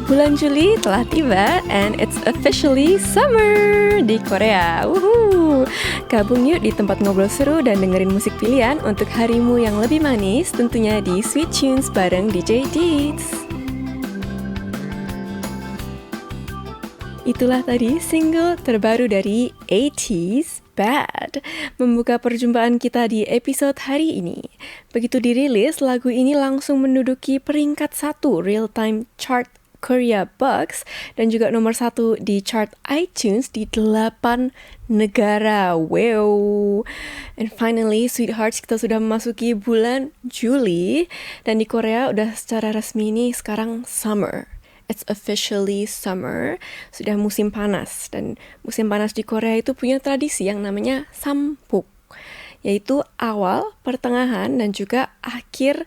Bulan Juli telah tiba and it's officially summer di Korea. Woohoo! Gabung yuk di tempat ngobrol seru dan dengerin musik pilihan untuk harimu yang lebih manis, tentunya di Sweet Tunes bareng DJ Deeds. Itulah tadi single terbaru dari ATEEZ, Bad, membuka perjumpaan kita di episode hari ini. Begitu dirilis, lagu ini langsung menduduki peringkat 1 real-time chart Korea Box dan juga nomor 1 di chart iTunes di 8 negara. Wow. And finally, Sweethearts, kita sudah memasuki bulan Juli dan di Korea udah secara resmi ini sekarang summer. It's officially summer. Sudah musim panas dan musim panas di Korea itu punya tradisi yang namanya Sampok, yaitu awal, pertengahan dan juga akhir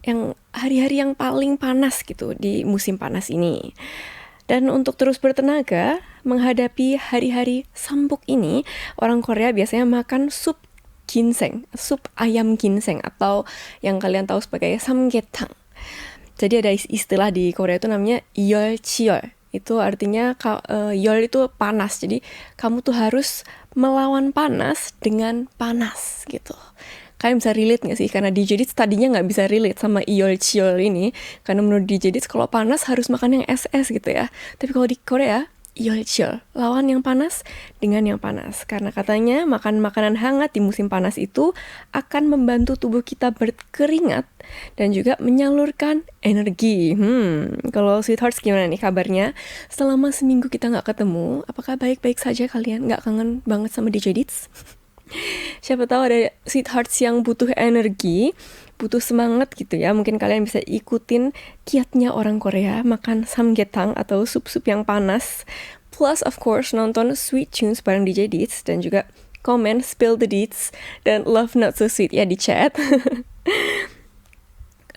yang hari-hari yang paling panas gitu di musim panas ini. Dan untuk terus bertenaga menghadapi hari-hari Sampok ini, orang Korea biasanya makan sup ginseng, sup ayam ginseng atau yang kalian tahu sebagai samgyetang. Jadi ada istilah di Korea itu namanya yeolchiol. Itu artinya yeol itu panas. Jadi kamu tuh harus melawan panas dengan panas gitu. Kalian bisa relate gak sih? Karena DJ Deeds tadinya gak bisa relate sama yeolchiol ini. Karena menurut DJ Deeds kalau panas harus makan yang es-es gitu ya. Tapi kalau di Korea, yeolchiol, lawan yang panas dengan yang panas. Karena katanya makan makanan hangat di musim panas itu akan membantu tubuh kita berkeringat dan juga menyalurkan energi. Kalau Sweethearts gimana nih kabarnya? Selama seminggu kita gak ketemu, apakah baik-baik saja kalian? Gak kangen banget sama DJ Deeds? Siapa tahu ada Sweethearts yang butuh energi, butuh semangat gitu ya. Mungkin kalian bisa ikutin kiatnya orang Korea, makan samgyetang atau sup-sup yang panas. Plus of course nonton Sweet Tunes bareng DJ Deeds dan juga komen Spill the Deeds dan Love Not So Sweet ya di chat.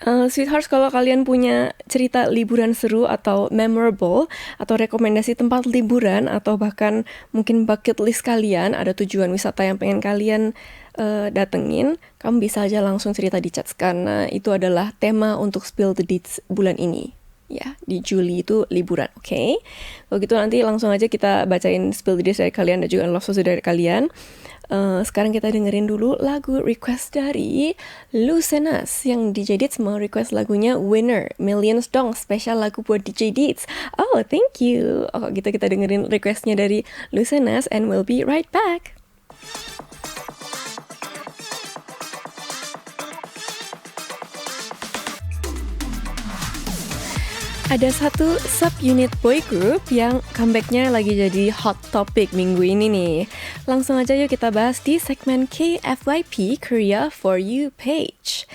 Sweethearts, kalau kalian punya cerita liburan seru atau memorable atau rekomendasi tempat liburan atau bahkan mungkin bucket list kalian, ada tujuan wisata yang pengen kalian datengin, kamu bisa aja langsung cerita di chat karena itu adalah tema untuk Spill the Deeds bulan ini. Ya, di Juli itu liburan, oke? Kalau gitu nanti langsung aja kita bacain Spill the Deeds dari kalian dan juga Love So Sweet dari kalian. Sekarang kita dengerin dulu lagu request dari Lucenas yang DJ Deeds mau request lagunya Winner, Millions dong, spesial lagu buat DJ Deeds. Oh, thank you. Gitu kita dengerin requestnya dari Lucenas and we'll be right back. Ada satu sub-unit boy group yang comebacknya lagi jadi hot topic minggu ini nih. Langsung aja yuk kita bahas di segmen KFYP Korea For You page.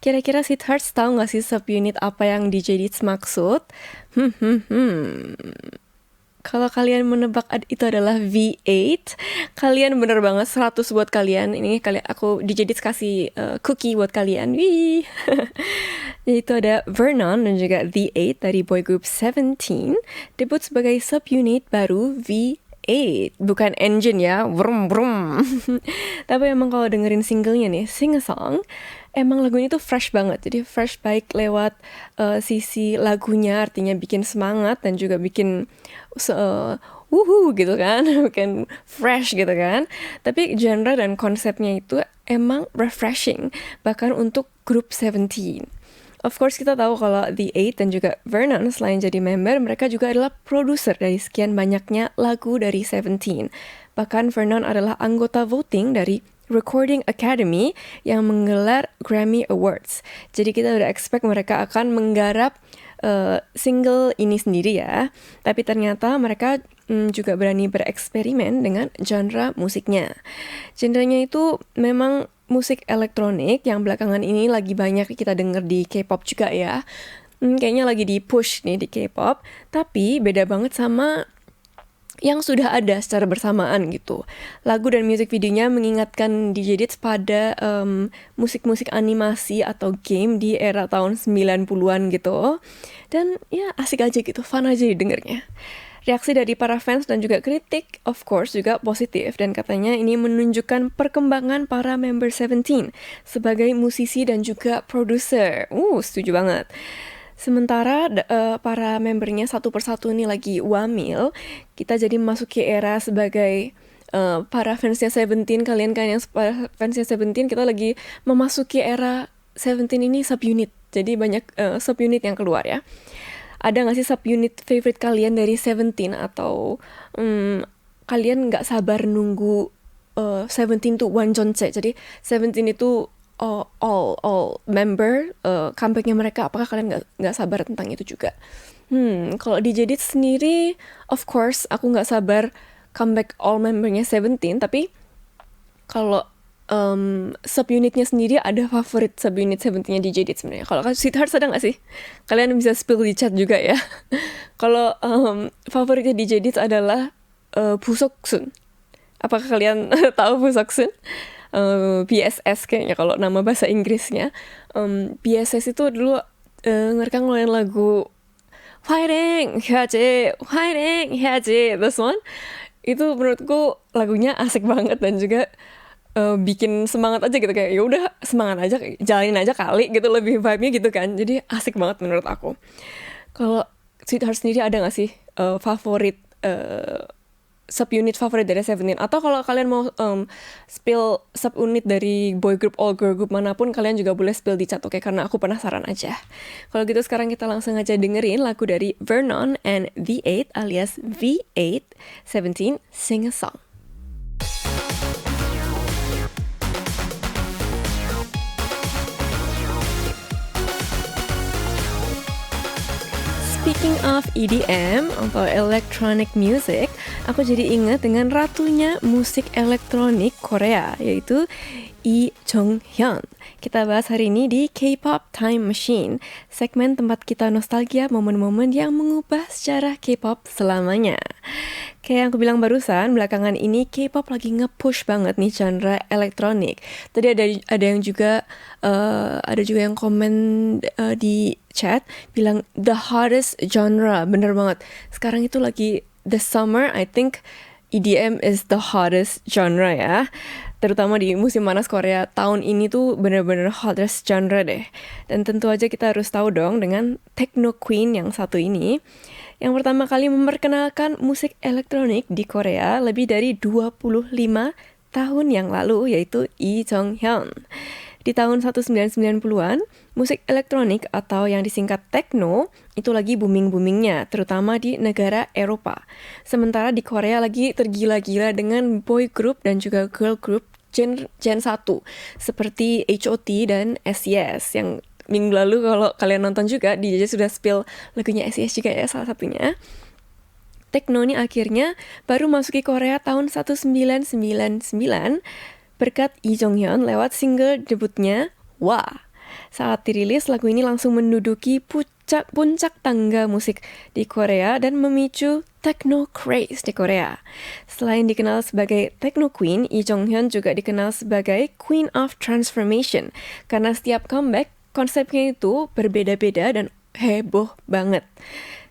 Kira-kira Sweethearts tahu gak sih sub-unit apa yang DJ Deeds maksud? Kalau kalian menebak itu adalah V8, kalian bener banget 100 buat kalian. Ini aku DJ Deeds kasih cookie buat kalian. Wih. Yaitu ada Vernon dan juga V8 dari boy group 17 debut sebagai subunit baru V8, bukan engine ya, brum brum. Tapi emang kalau dengerin singlenya nih, Sing a Song, emang lagu ini tuh fresh banget. Jadi fresh baik lewat sisi lagunya, artinya bikin semangat dan juga bikin wuhu gitu kan, bikin fresh gitu kan. Tapi genre dan konsepnya itu emang refreshing, bahkan untuk grup 17. Of course kita tahu kalau The Eight dan juga Vernon selain jadi member, mereka juga adalah produser dari sekian banyaknya lagu dari Seventeen. Bahkan Vernon adalah anggota voting dari Recording Academy yang menggelar Grammy Awards. Jadi kita udah expect mereka akan menggarap single ini sendiri ya. Tapi ternyata mereka juga berani bereksperimen dengan genre musiknya. Genrenya itu memang musik elektronik yang belakangan ini lagi banyak kita denger di K-pop juga ya. Kayaknya lagi di push nih di K-pop. Tapi beda banget sama yang sudah ada secara bersamaan gitu. Lagu dan musik videonya mengingatkan DJ Deeds pada musik-musik animasi atau game di era tahun 90-an gitu. Dan ya asik aja gitu, fun aja didengarnya. Reaksi dari para fans dan juga kritik, of course, juga positif. Dan katanya ini menunjukkan perkembangan para member Seventeen sebagai musisi dan juga produser. Setuju banget. Sementara para membernya satu persatu ini lagi wamil, kita jadi memasuki era sebagai para fansnya Seventeen, kalian yang fansnya Seventeen, kita lagi memasuki era Seventeen ini subunit. Jadi banyak subunit yang keluar ya. Ada nggak sih subunit favorite kalian dari Seventeen, atau kalian nggak sabar nunggu Seventeen tuh wanjonce. Jadi Seventeen itu all member comebacknya mereka. Apakah kalian nggak sabar tentang itu juga? Kalau di Jedit sendiri, of course aku nggak sabar comeback all membernya Seventeen. Tapi kalau subunitnya sendiri, ada favorit subunit Seventeennya di Jedit sebenarnya. Kalau Sweethearts ada nggak sih? Kalian bisa spill di chat juga ya. Kalau favoritnya di Jedit adalah Busoksun. Apakah kalian tahu Busoksun? BSS kayaknya kalau nama bahasa Inggrisnya. BSS itu dulu ngerekam ngeluarin lagu Fighting Haji, this one. Itu menurutku lagunya asik banget dan juga bikin semangat aja gitu, kayak ya udah semangat aja, jalanin aja kali gitu, lebih vibe-nya gitu kan. Jadi asik banget menurut aku. Kalau Sweetheart sendiri ada nggak sih favorit subunit favorit dari Seventeen? Atau kalau kalian mau spill subunit dari boy group, all girl group manapun, kalian juga boleh spill di chat, oke? Karena aku penasaran aja. Kalau gitu sekarang kita langsung aja dengerin lagu dari Vernon and V8 alias V8 Seventeen, Sing a Song. Speaking of EDM atau electronic music, aku jadi ingat dengan ratunya musik elektronik Korea, yaitu Lee Jong-hyun. Kita bahas hari ini di K-pop Time Machine, segmen tempat kita nostalgia momen-momen yang mengubah sejarah K-pop selamanya. Kayak yang aku bilang barusan, belakangan ini K-pop lagi nge-push banget nih genre elektronik. Tadi ada yang juga ada juga yang komen di chat bilang the hottest genre. Bener banget. Sekarang itu lagi the summer, I think EDM is the hottest genre ya. Terutama di musim panas Korea tahun ini tuh bener-bener hottest genre deh. Dan tentu aja kita harus tahu dong dengan Techno Queen yang satu ini, yang pertama kali memperkenalkan musik elektronik di Korea lebih dari 25 tahun yang lalu, yaitu Lee Jong-hyun. Di tahun 1990-an, musik elektronik atau yang disingkat techno itu lagi booming-boomingnya, terutama di negara Eropa. Sementara di Korea lagi tergila-gila dengan boy group dan juga girl group Gen 1, seperti HOT dan SES, yang minggu lalu kalau kalian nonton juga, DJ sudah spill lagunya SES juga ya, salah satunya. Techno ini akhirnya baru masuki Korea tahun 1999 berkat Lee Jong-hyun lewat single debutnya Wah. Saat dirilis, lagu ini langsung menduduki puncak tangga musik di Korea dan memicu techno craze di Korea. Selain dikenal sebagai Techno Queen, Lee Jong-hyun juga dikenal sebagai Queen of Transformation karena setiap comeback konsepnya itu berbeda-beda dan heboh banget.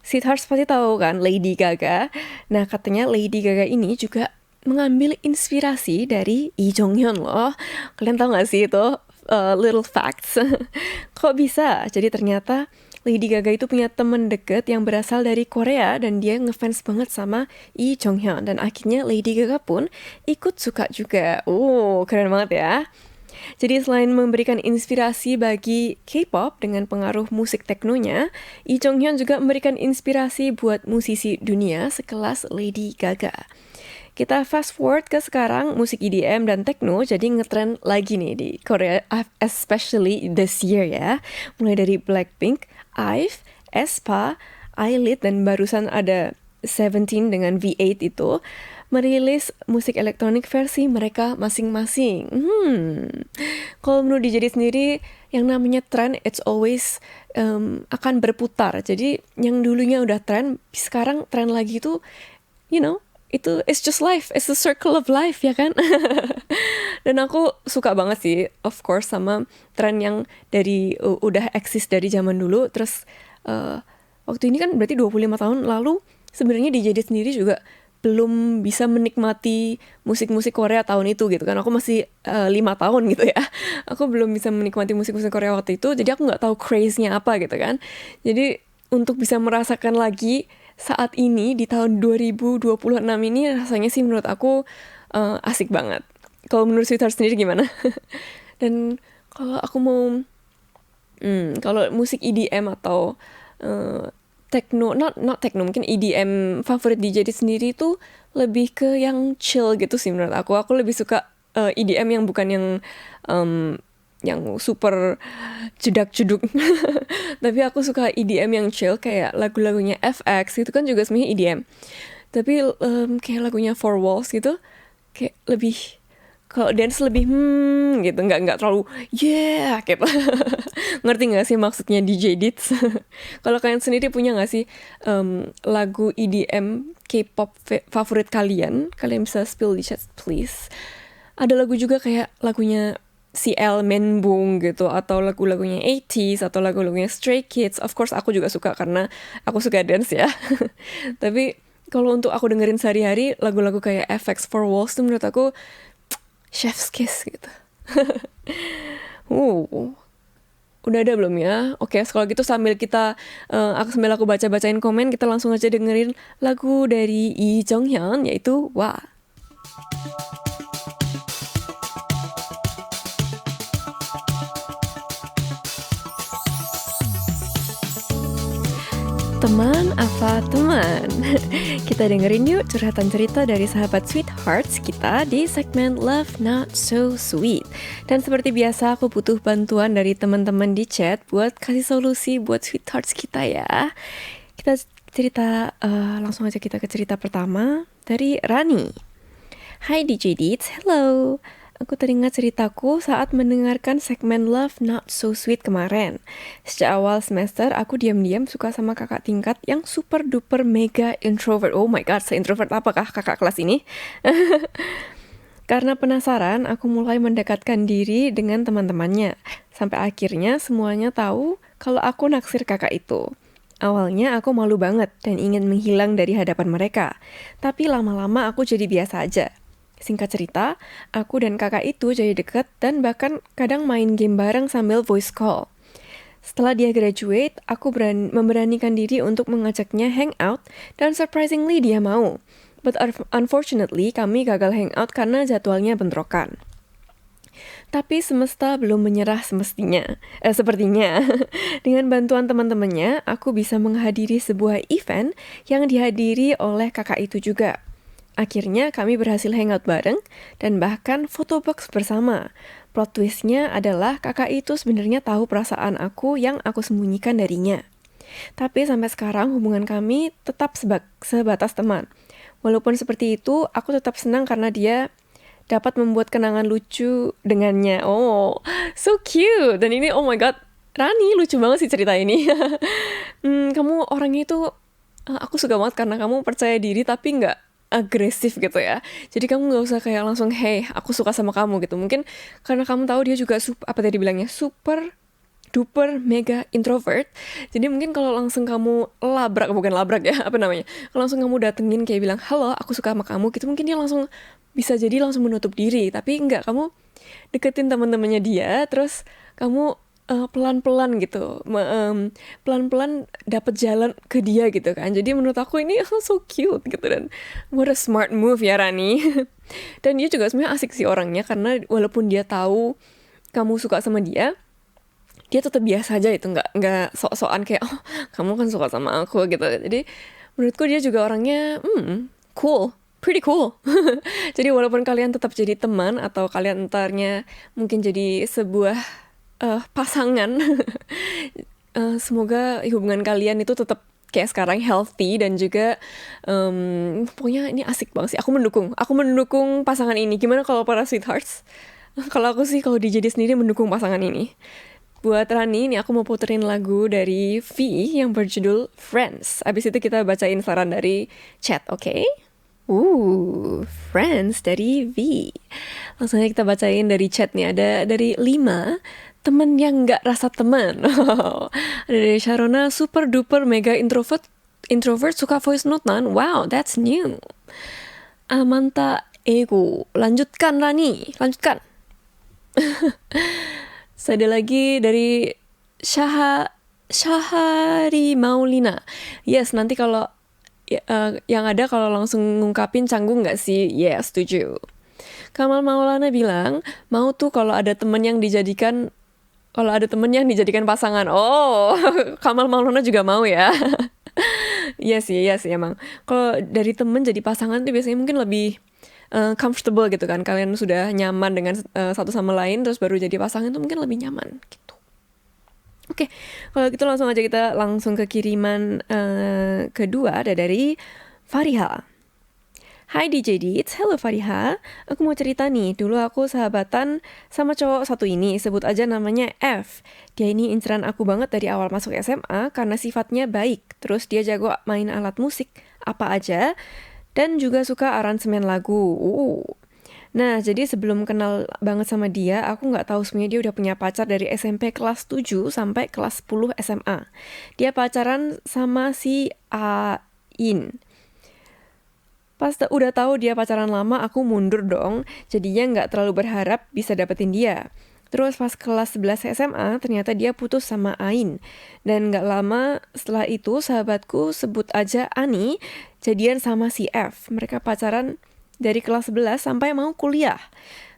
Sweethearts pasti tahu kan Lady Gaga. Nah, katanya Lady Gaga ini juga mengambil inspirasi dari Lee Jong-hyun loh. Kalian tahu gak sih itu little facts? Kok bisa? Jadi ternyata Lady Gaga itu punya teman deket yang berasal dari Korea dan dia ngefans banget sama Lee Jong-hyun. Dan akhirnya Lady Gaga pun ikut suka juga. Keren banget ya. Jadi selain memberikan inspirasi bagi K-pop dengan pengaruh musik teknonya, Lee Jong-hyun juga memberikan inspirasi buat musisi dunia sekelas Lady Gaga. Kita fast forward ke sekarang, musik EDM dan techno jadi ngetrend lagi nih di Korea, especially this year ya. Mulai dari Blackpink, IVE, aespa, I-LIT, dan barusan ada Seventeen dengan V8 itu merilis musik elektronik versi mereka masing-masing. Kalau menurut DJ sendiri, yang namanya trend, it's always akan berputar. Jadi yang dulunya udah trend, sekarang trend lagi tuh, itu it's just life, it's the circle of life, ya kan? Dan aku suka banget sih, of course, sama tren yang udah eksis dari zaman dulu. Terus waktu ini kan berarti 25 tahun lalu, sebenarnya DJ sendiri juga belum bisa menikmati musik-musik Korea tahun itu gitu kan. Aku masih 5 tahun gitu ya. Aku belum bisa menikmati musik-musik Korea waktu itu, jadi aku nggak tahu craze-nya apa gitu kan. Jadi untuk bisa merasakan lagi saat ini di tahun 2026 ini rasanya sih menurut aku asik banget. Kalau menurut Sweetheart sendiri gimana? Dan kalau aku mau kalau musik EDM atau techno, not techno, mungkin EDM favorit DJ sendiri itu lebih ke yang chill gitu sih menurut aku. Aku lebih suka EDM yang bukan yang super jedak-jeduk. Tapi aku suka EDM yang chill kayak lagu-lagunya FX itu kan juga sebenarnya EDM. Tapi kayak lagunya Four Walls gitu kayak lebih kalau dance lebih gitu, nggak terlalu yeah gitu. Ngerti nggak sih maksudnya DJ Dits? Kalau kalian sendiri punya nggak sih lagu EDM K-pop favorit kalian? Kalian bisa spill di chat please. Ada lagu juga kayak lagunya CL Menbung gitu, atau lagu-lagunya 80s, atau lagu-lagunya Stray Kids. Of course aku juga suka karena aku suka dance ya. Tapi kalau untuk aku dengerin sehari-hari, lagu-lagu kayak FX Four Walls tuh menurut aku chef's kiss gitu. Udah ada belum ya? Oke, kalau gitu sambil aku baca-bacain komen, kita langsung aja dengerin lagu dari Lee Jonghyun yaitu Wa. Teman apa teman? Kita dengerin yuk curhatan cerita dari sahabat Sweethearts kita di segmen Love Not So Sweet. Dan seperti biasa aku butuh bantuan dari teman-teman di chat buat kasih solusi buat Sweethearts kita ya. Kita cerita, langsung aja kita ke cerita pertama dari Rani. Hai DJ Deets, hello. Aku teringat ceritaku saat mendengarkan segmen Love Not So Sweet kemarin. Sejak awal semester, aku diam-diam suka sama kakak tingkat yang super duper mega introvert. Oh my god, se-introvert apakah kakak kelas ini? Karena penasaran, aku mulai mendekatkan diri dengan teman-temannya. Sampai akhirnya semuanya tahu kalau aku naksir kakak itu. Awalnya aku malu banget dan ingin menghilang dari hadapan mereka. Tapi lama-lama aku jadi biasa aja. Singkat cerita, aku dan kakak itu jadi dekat dan bahkan kadang main game bareng sambil voice call. Setelah dia graduate, aku memberanikan diri untuk mengajaknya hangout dan surprisingly dia mau. But unfortunately, kami gagal hangout karena jadwalnya bentrokan. Tapi semesta belum menyerah sepertinya. Dengan bantuan teman-temannya, aku bisa menghadiri sebuah event yang dihadiri oleh kakak itu juga. Akhirnya kami berhasil hangout bareng dan bahkan fotobox bersama. Plot twistnya adalah kakak itu sebenarnya tahu perasaan aku yang aku sembunyikan darinya. Tapi sampai sekarang hubungan kami tetap sebatas teman. Walaupun seperti itu, aku tetap senang karena dia dapat membuat kenangan lucu dengannya. Oh, so cute. Dan ini, oh my god, Rani, lucu banget sih cerita ini. Kamu orangnya itu, aku suka banget karena kamu percaya diri tapi nggak agresif gitu ya. Jadi kamu nggak usah kayak langsung, hey, aku suka sama kamu gitu. Mungkin karena kamu tahu dia juga super duper mega introvert. Jadi mungkin kalau langsung kamu bukan labrak ya, apa namanya? Kalau langsung kamu datengin kayak bilang, halo, aku suka sama kamu gitu, mungkin dia langsung bisa jadi langsung menutup diri. Tapi enggak, kamu deketin teman-temannya dia, terus kamu pelan-pelan gitu, pelan-pelan dapat jalan ke dia gitu kan. Jadi menurut aku ini so cute gitu, dan what a smart move ya Rani. Dan dia juga sebenarnya asik sih orangnya, karena walaupun dia tahu kamu suka sama dia tetap biasa aja itu, nggak sok-sokan kayak oh kamu kan suka sama aku gitu. Jadi menurutku dia juga orangnya cool, pretty cool. Jadi walaupun kalian tetap jadi teman atau kalian entarnya mungkin jadi sebuah pasangan, semoga hubungan kalian itu tetap kayak sekarang healthy dan juga pokoknya ini asik banget sih. Aku mendukung pasangan ini. Gimana kalau para sweethearts? Kalau aku sih, kalau DJ sendiri mendukung pasangan ini. Buat Rani, ini aku mau puterin lagu dari V yang berjudul Friends. Abis itu kita bacain saran dari chat, oke? Friends dari V. Langsung aja kita bacain dari chat nih. Ada dari 5, temen yang gak rasa temen. Ada dari Sharona, super duper mega introvert introvert suka voice note-an? Wow, that's new. Amanta Ego. Lanjutkan Rani, lanjutkan. Ada lagi dari Syahari Maulina. Yes, nanti kalau yang ada kalau langsung ngungkapin canggung nggak sih? Yes, setuju. Kamal Maulana bilang, mau tuh kalau ada temen yang dijadikan pasangan. Oh, Kamal Maulana juga mau ya. Iya sih emang. Kalau dari temen jadi pasangan tuh biasanya mungkin lebih comfortable gitu kan. Kalian sudah nyaman dengan satu sama lain, terus baru jadi pasangan tuh mungkin lebih nyaman gitu. Oke, kalau gitu langsung aja kita langsung ke kiriman kedua, ada dari Fariha. Hai DJ Dietz, hello Fariha. Aku mau cerita nih, dulu aku sahabatan sama cowok satu ini, sebut aja namanya F. Dia ini inceran aku banget dari awal masuk SMA karena sifatnya baik. Terus dia jago main alat musik, apa aja, dan juga suka aransemen lagu. Nah, jadi sebelum kenal banget sama dia, aku nggak tahu sebenarnya dia udah punya pacar dari SMP kelas 7 sampai kelas 10 SMA. Dia pacaran sama si Ain. Pas udah tahu dia pacaran lama, aku mundur dong. Jadinya nggak terlalu berharap bisa dapetin dia. Terus pas kelas 11 SMA, ternyata dia putus sama Ain. Dan nggak lama setelah itu, sahabatku sebut aja Ani, jadian sama si F. Mereka pacaran dari kelas 11 sampai mau kuliah.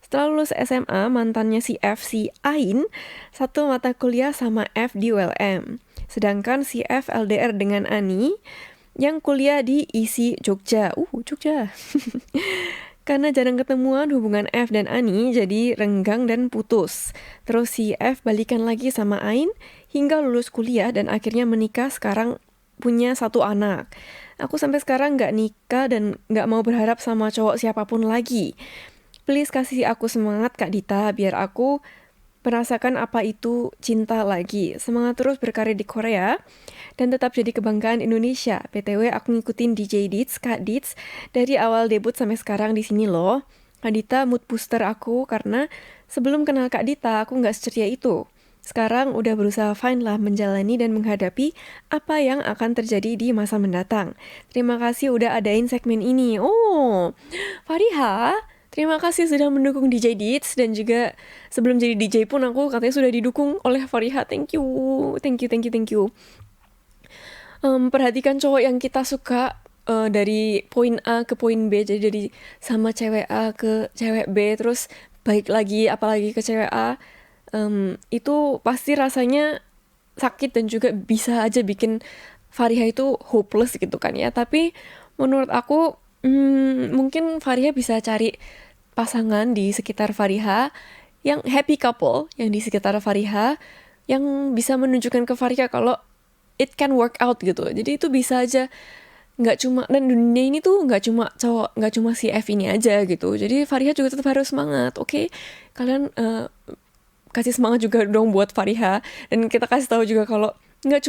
Setelah lulus SMA, mantannya si F, si Ain, satu mata kuliah sama F di ULM. Sedangkan si F LDR dengan Ani, yang kuliah di ISI Jogja. Jogja. Karena jarang ketemuan, hubungan F dan Ani jadi renggang dan putus. Terus si F balikan lagi sama Ain, hingga lulus kuliah dan akhirnya menikah, sekarang punya satu anak. Aku sampai sekarang nggak nikah dan nggak mau berharap sama cowok siapapun lagi. Please kasih aku semangat Kak Dita, biar aku merasakan apa itu cinta lagi. Semangat terus berkarya di Korea dan tetap jadi kebanggaan Indonesia. BTW aku ngikutin DJ Dietz, Kak Dietz, dari awal debut sampai sekarang di sini loh. Kak Dita mood booster aku karena sebelum kenal Kak Dita aku nggak seceria itu. Sekarang udah berusaha fine lah menjalani dan menghadapi apa yang akan terjadi di masa mendatang. Terima kasih udah adain segmen ini. Oh, Fariha, terima kasih sudah mendukung DJ Dietz, dan juga sebelum jadi DJ pun aku katanya sudah didukung oleh Fariha. Thank you. Perhatikan cowok yang kita suka dari poin A ke poin B, jadi dari sama cewek A ke cewek B, terus baik lagi apalagi ke cewek A. Itu pasti rasanya sakit dan juga bisa aja bikin Fariha itu hopeless gitu kan ya. Tapi menurut aku mungkin Fariha bisa cari pasangan di sekitar Fariha, yang happy couple yang di sekitar Fariha, yang bisa menunjukkan ke Fariha kalau it can work out gitu. Jadi itu bisa aja, nggak cuma, dan dunia ini tuh nggak cuma si F ini aja gitu. Jadi Fariha juga tetap harus semangat, oke? Kalian kasih semangat juga dong buat Fariha, dan kita kasih tahu juga kalau nggak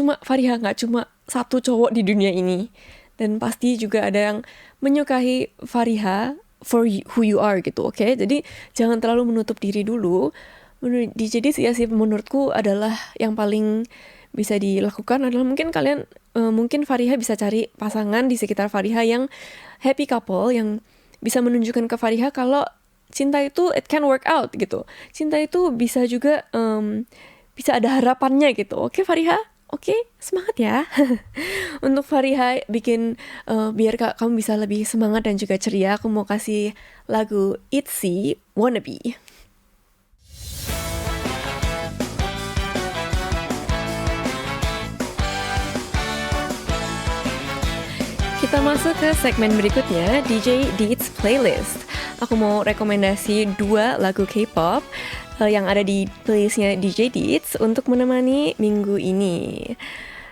cuma satu cowok di dunia ini, dan pasti juga ada yang menyukai Fariha for who you are gitu, oke? Jadi jangan terlalu menutup diri dulu. Jadi sih menurutku adalah yang paling bisa dilakukan adalah mungkin Fariha bisa cari pasangan di sekitar Fariha yang happy couple, yang bisa menunjukkan ke Fariha kalau cinta itu it can work out gitu. Cinta itu bisa juga bisa ada harapannya gitu. Oke Fariha? Oke, semangat ya. Untuk Fariha bikin biar kamu bisa lebih semangat dan juga ceria, aku mau kasih lagu ITZY Wannabe. Kita masuk ke segmen berikutnya, DJ Dietz Playlist. Aku mau rekomendasi 2 lagu K-pop yang ada di playlistnya DJ Dietz untuk menemani minggu ini.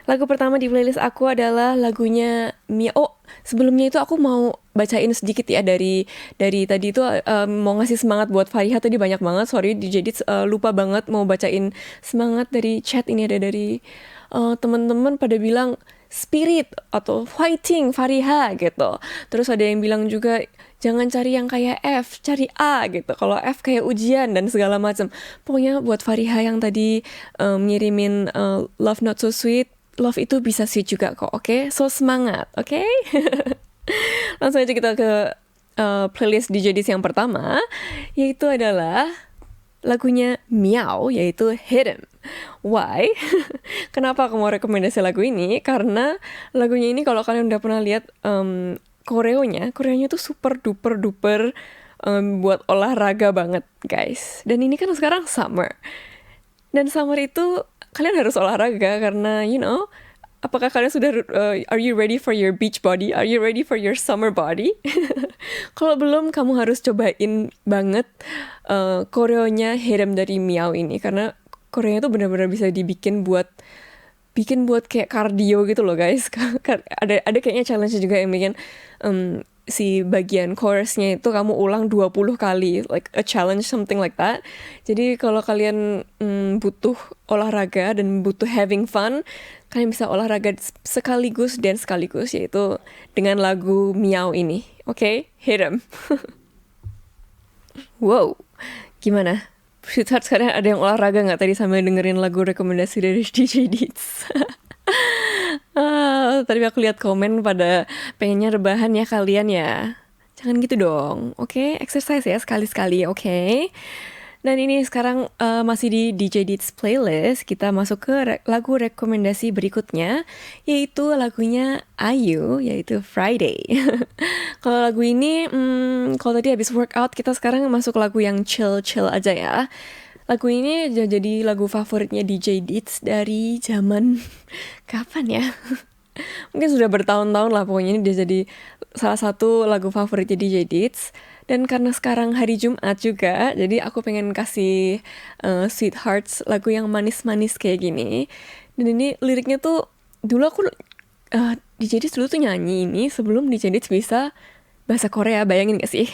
Lagu pertama di playlist aku adalah lagunya Mia. Oh, sebelumnya itu aku mau bacain sedikit ya dari tadi itu mau ngasih semangat buat Fariha tadi banyak banget. Sorry DJ Dietz lupa banget mau bacain semangat dari chat. Ini ada dari teman-teman pada bilang spirit atau fighting Fariha gitu. Terus ada yang bilang juga jangan cari yang kayak F, cari A gitu. Kalau F kayak ujian dan segala macam. Pokoknya buat Fariha yang tadi ngirimin Love Not So Sweet, love itu bisa sweet juga kok, oke? So semangat, oke? Langsung aja kita ke playlist DJ Dids yang pertama, yaitu adalah lagunya Meow, yaitu Hit 'Em. Why? Kenapa aku mau rekomendasi lagu ini? Karena lagunya ini kalau kalian udah pernah lihat koreonya tuh super duper duper buat olahraga banget, guys. Dan ini kan sekarang summer. Dan summer itu kalian harus olahraga karena, apakah kalian sudah, are you ready for your beach body? Are you ready for your summer body? Kalau belum, kamu harus cobain banget koreonya Hit 'Em dari Meow ini. Karena koreonya tuh benar-benar bisa dibikin buat kayak cardio gitu loh, guys. Ada kayaknya challenge juga yang bikin si bagian chorusnya itu kamu ulang 20 kali, like a challenge, something like that. Jadi kalau kalian butuh olahraga dan butuh having fun, kalian bisa olahraga sekaligus dan sekaligus, yaitu dengan lagu Meow ini. Oke? Hit 'Em. Wow, gimana? Sweetheart, sekarang ada yang olahraga nggak tadi sambil dengerin lagu rekomendasi dari DJ Dids? Tadi aku lihat komen pada pengennya rebahan ya kalian ya. Jangan gitu dong, oke? Exercise ya sekali-sekali, oke? Dan ini sekarang masih di DJ Dids playlist. Kita masuk ke lagu rekomendasi berikutnya, yaitu lagunya IU, yaitu Friday. Kalau lagu ini, kalau tadi habis workout, kita sekarang masuk lagu yang chill-chill aja ya. Lagu ini jadi lagu favoritnya DJ Dids dari zaman kapan ya? Mungkin sudah bertahun-tahun lah, pokoknya ini dia jadi salah satu lagu favoritnya DJ Dids. Dan karena sekarang hari Jumat juga, jadi aku pengen kasih Sweethearts, lagu yang manis-manis kayak gini. Dan ini liriknya tuh, dulu aku DJ Dids dulu tuh nyanyi ini sebelum DJ Dids bisa bahasa Korea, bayangin gak sih?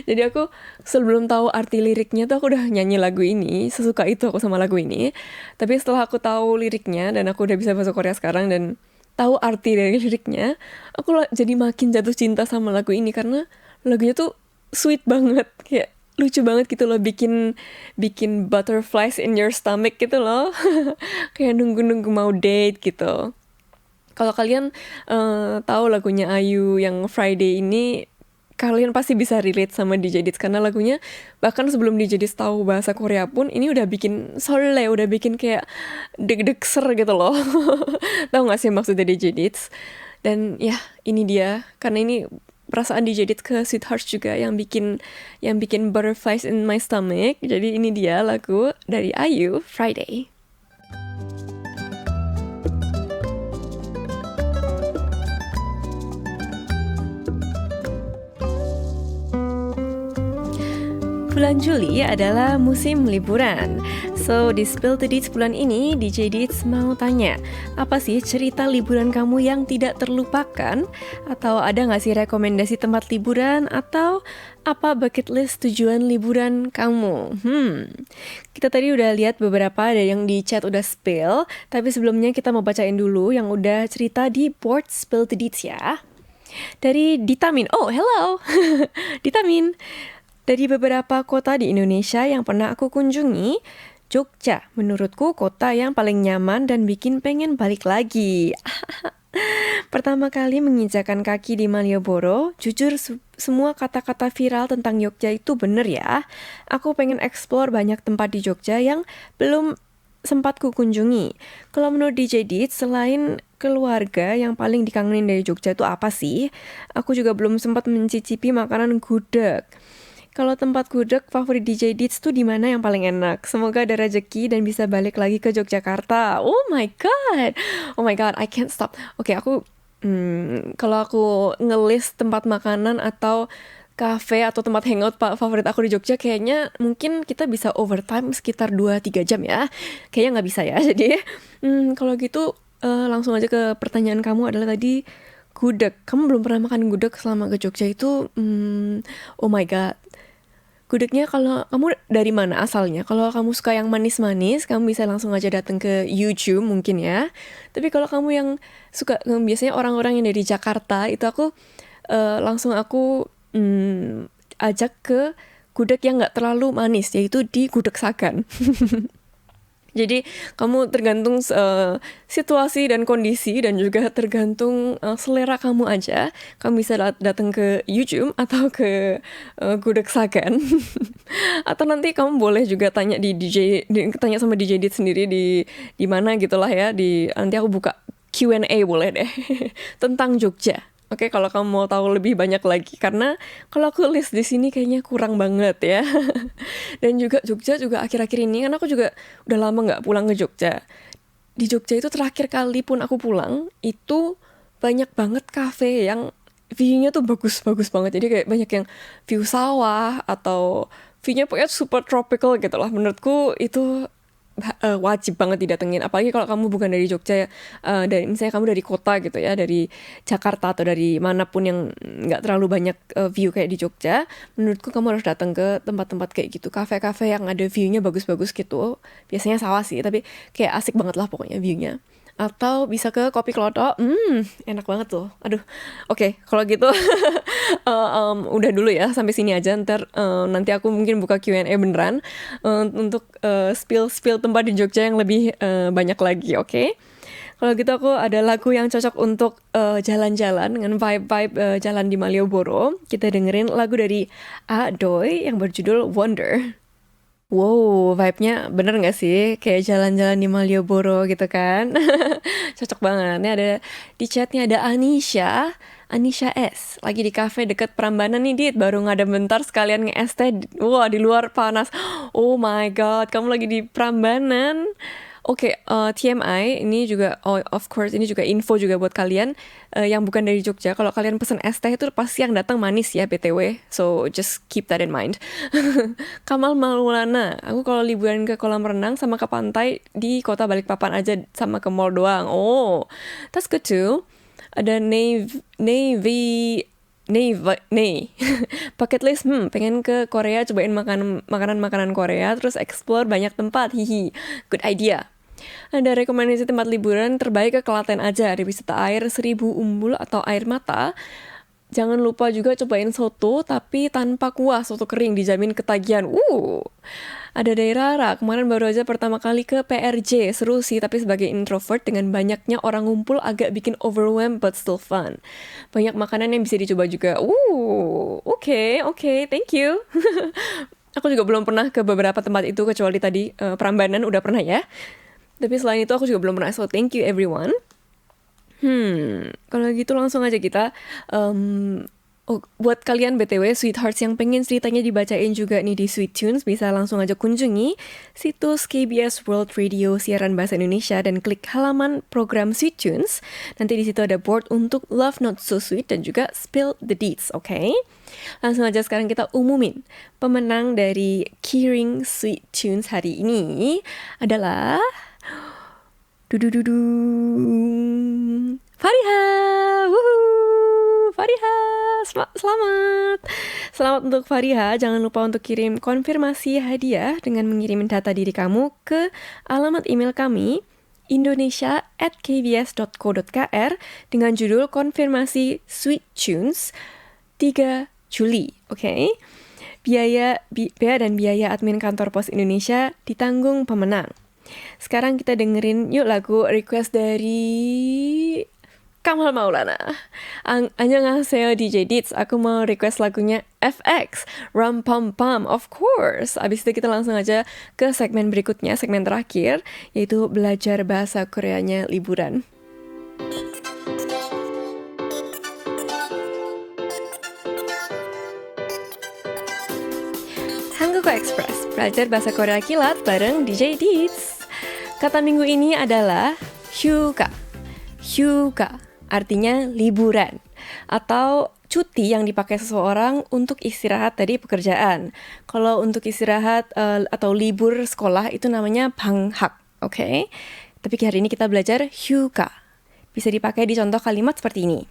Jadi aku sebelum tahu arti liriknya tuh aku udah nyanyi lagu ini, sesuka itu aku sama lagu ini. Tapi setelah aku tahu liriknya dan aku udah bisa bahasa Korea sekarang dan tahu arti dari liriknya, aku jadi makin jatuh cinta sama lagu ini karena lagunya tuh sweet banget, kayak lucu banget gitu loh, bikin butterflies in your stomach gitu loh. Kayak nunggu-nunggu mau date gitu. Kalau kalian tahu lagunya IU yang Friday ini, kalian pasti bisa relate sama DJ Dids karena lagunya bahkan sebelum DJ Dids tahu bahasa Korea pun ini udah bikin soleh, udah bikin kayak deg-deg ser gitu loh. Tahu nggak sih maksudnya DJ Dids? Dan ya ini dia, karena ini perasaan DJ Dids ke Sweethearts juga yang bikin butterflies in my stomach. Jadi ini dia lagu dari IU, Friday. Bulan Juli adalah musim liburan. So, di Spill the Deets bulan ini, DJ Dids mau tanya, apa sih cerita liburan kamu yang tidak terlupakan? Atau ada nggak sih rekomendasi tempat liburan? Atau apa bucket list tujuan liburan kamu? Kita tadi udah lihat beberapa, ada yang di chat udah spill, tapi sebelumnya kita mau bacain dulu yang udah cerita di board Spill the Deets ya. Dari Ditamin, oh hello, Ditamin. Dari beberapa kota di Indonesia yang pernah aku kunjungi, Jogja menurutku kota yang paling nyaman dan bikin pengen balik lagi. Pertama kali menginjakan kaki di Malioboro, jujur semua kata-kata viral tentang Jogja itu bener ya. Aku pengen explore banyak tempat di Jogja yang belum sempat ku kunjungi. Kalau menurut DJ Dids, selain keluarga yang paling dikangenin dari Jogja itu apa sih? Aku juga belum sempat mencicipi makanan gudeg. Kalau tempat gudeg favorit DJ Dids tuh di mana yang paling enak? Semoga ada rezeki dan bisa balik lagi ke Yogyakarta. Oh my god, I can't stop. Oke, aku kalau aku ngelist tempat makanan atau cafe atau tempat hangout favorit aku di Jogja, kayaknya mungkin kita bisa overtime sekitar 2-3 jam ya. Kayaknya nggak bisa ya. Jadi kalau gitu langsung aja ke pertanyaan kamu adalah tadi gudeg. Kamu belum pernah makan gudeg selama ke Jogja itu? Oh my god. Gudegnya kalau kamu dari mana asalnya? Kalau kamu suka yang manis-manis, kamu bisa langsung aja datang ke YouTube mungkin ya. Tapi kalau kamu yang suka, biasanya orang-orang yang dari Jakarta, itu aku langsung aku ajak ke gudeg yang nggak terlalu manis, yaitu di Gudeg Sagan. Jadi kamu tergantung situasi dan kondisi dan juga tergantung selera kamu aja. Kamu bisa datang ke YouTube atau ke Gudeg Sagan. Atau nanti kamu boleh juga tanya tanya sama DJ Dit sendiri di mana gitulah ya. Nanti aku buka Q&A boleh deh tentang Jogja. Oke, kalau kamu mau tahu lebih banyak lagi, karena kalau aku list di sini kayaknya kurang banget ya. Dan juga Jogja juga akhir-akhir ini, kan aku juga udah lama nggak pulang ke Jogja. Di Jogja itu terakhir kali pun aku pulang, itu banyak banget kafe yang view-nya tuh bagus-bagus banget. Jadi kayak banyak yang view sawah atau view-nya pokoknya super tropical gitu lah. Menurutku itu wajib banget didatengin, apalagi kalau kamu bukan dari Jogja ya, dari misalnya kamu dari kota gitu ya, dari Jakarta atau dari manapun yang nggak terlalu banyak view kayak di Jogja, menurutku kamu harus datang ke tempat-tempat kayak gitu, kafe-kafe yang ada view-nya bagus-bagus gitu. Biasanya sawah sih, tapi kayak asik banget lah pokoknya view-nya. Atau bisa ke Kopi Kloto, enak banget tuh. Aduh, oke, kalau gitu udah dulu ya, sampai sini aja. Ntar nanti aku mungkin buka Q&A beneran untuk spill tempat di Jogja yang lebih banyak lagi, oke? Kalau gitu aku ada lagu yang cocok untuk jalan-jalan dengan vibe jalan di Malioboro. Kita dengerin lagu dari Adoy yang berjudul Wonder. Wow, vibe-nya bener gak sih? Kayak jalan-jalan di Malioboro gitu kan? Cocok banget. Ini ada di chatnya ada Anisha S. Lagi di cafe deket Prambanan nih, Dit. Baru ngadem bentar sekalian nge-es teh. Wah, di luar panas. Oh my god, kamu lagi di Prambanan. Oke, TMI, ini juga, of course, ini juga info juga buat kalian yang bukan dari Jogja. Kalau kalian pesen es teh itu pasti yang datang manis ya, BTW. So, just keep that in mind. Kamal Maulana, aku kalau liburan ke kolam renang sama ke pantai di kota Balikpapan aja, sama ke mall doang. Oh, that's good too. Ada Navy bucket list, pengen ke Korea, cobain makanan Korea, terus explore banyak tempat, hihi, good idea. Ada rekomendasi tempat liburan terbaik ke Klaten aja, ada wisata air 1000 Umbul atau air mata. Jangan lupa juga cobain soto, tapi tanpa kuah, soto kering, dijamin ketagihan. Ada daerah Rara, kemarin baru aja pertama kali ke PRJ, seru sih, tapi sebagai introvert dengan banyaknya orang ngumpul agak bikin overwhelmed but still fun. Banyak makanan yang bisa dicoba juga. Oke, thank you. Aku juga belum pernah ke beberapa tempat itu, kecuali tadi Prambanan udah pernah ya. Tapi selain itu aku juga belum pernah, so thank you everyone. Kalau gitu langsung aja kita buat kalian BTW Sweethearts yang pengen ceritanya dibacain juga nih di Sweet Tunes, bisa langsung aja kunjungi situs KBS World Radio siaran bahasa Indonesia dan klik halaman program Sweet Tunes. Nanti di situ ada board untuk Love Not So Sweet dan juga Spill the Deeds, oke? Langsung aja sekarang kita umumin pemenang dari Keyring Sweet Tunes hari ini adalah Fariha. Wuhuu, Fariha. Selamat untuk Fariha. Jangan lupa untuk kirim konfirmasi hadiah dengan mengirim data diri kamu ke alamat email kami indonesia@kbs.co.kr dengan judul konfirmasi Sweet Tunes 3 Juli. Oke? Bea dan biaya admin kantor pos Indonesia ditanggung pemenang. Sekarang kita dengerin yuk lagu request dari Kamal Maulana. Annyeonghaseyo DJ Dits, aku mau request lagunya FX, Ram Pam Pam, of course. Abis itu kita langsung aja ke segmen berikutnya, segmen terakhir, yaitu belajar bahasa Koreanya liburan. Hangguko Express, belajar bahasa Korea kilat bareng DJ Dits. Kata minggu ini adalah hyuga. Hyuga artinya liburan atau cuti yang dipakai seseorang untuk istirahat dari pekerjaan. Kalau untuk istirahat atau libur sekolah itu namanya 방학, oke? Tapi hari ini kita belajar hyuga. Bisa dipakai di contoh kalimat seperti ini.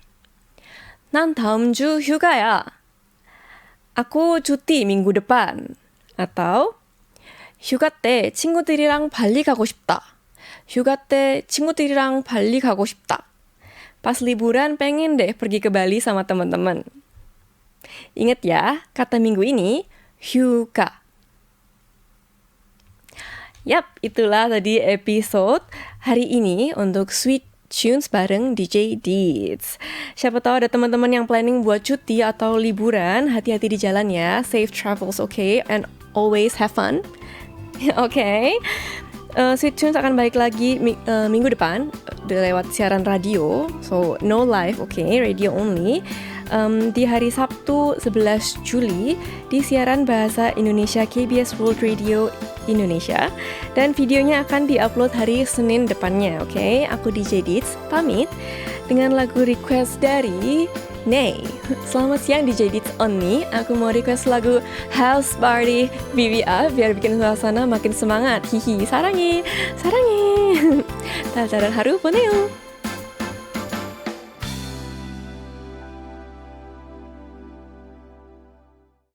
난 다음 주 휴가야. Aku cuti minggu depan. Atau 휴가 때 친구들이랑 발리 가고 싶다. 휴가 때 친구들이랑 발리 가고 싶다. Pas liburan pengen deh pergi ke Bali sama teman-teman. Ingat ya, kata minggu ini hyuga. Yap, itulah tadi episode hari ini untuk Sweet Tunes bareng DJ Deeds. Siapa tahu ada teman-teman yang planning buat cuti atau liburan, hati-hati di jalan ya. Safe travels, okay? And always have fun. Okay. Sweet Tunes akan balik lagi minggu depan lewat siaran radio. So, no live, okay? Radio only. Di hari Sabtu 11 Juli di siaran bahasa Indonesia KBS World Radio Indonesia, dan videonya akan diupload hari Senin depannya. Oke, aku DJ Deeds pamit dengan lagu request dari Nay. Selamat siang DJ Deeds on me. Aku mau request lagu House Party BBA biar bikin suasana makin semangat. Hihi, sarangi. Talcaran haru poneo.